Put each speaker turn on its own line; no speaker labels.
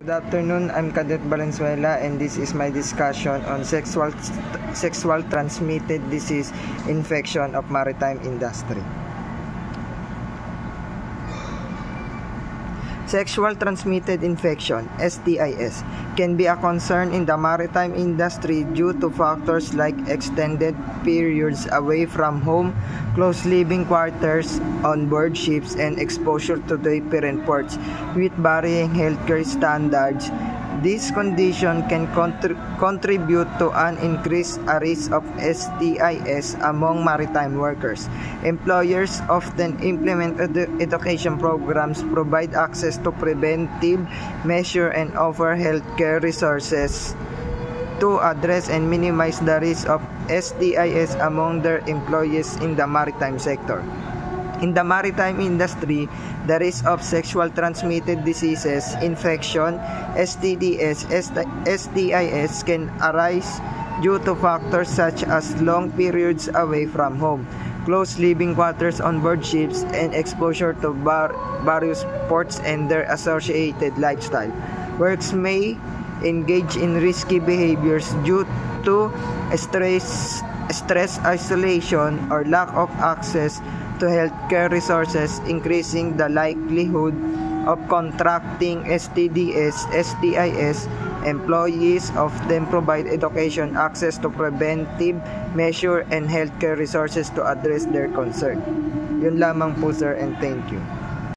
Good afternoon, I'm Cadet Valenzuela and this is my discussion on sexual transmitted disease infection of maritime industry. Sexual transmitted infection, STIs, can be a concern in the maritime industry due to factors like extended periods away from home, close living quarters on board ships, and exposure to different ports with varying healthcare standards. This condition can contribute to an increased risk of STIs among maritime workers. Employers often implement education programs, provide access to preventive measures, and offer healthcare resources to address and minimize the risk of STIs among their employees in the maritime sector. In the maritime industry, the risk of sexual transmitted diseases, infection, STDs, STIs can arise due to factors such as long periods away from home, close living quarters on board ships, and exposure to various ports and their associated lifestyle. Workers may engage in risky behaviors due to stress isolation, or lack of access to healthcare resources, increasing the likelihood of contracting STDs, STIs. Employees often provide education, access to preventive measures, and healthcare resources to address their concern. Yun lamang po, sir, and thank you.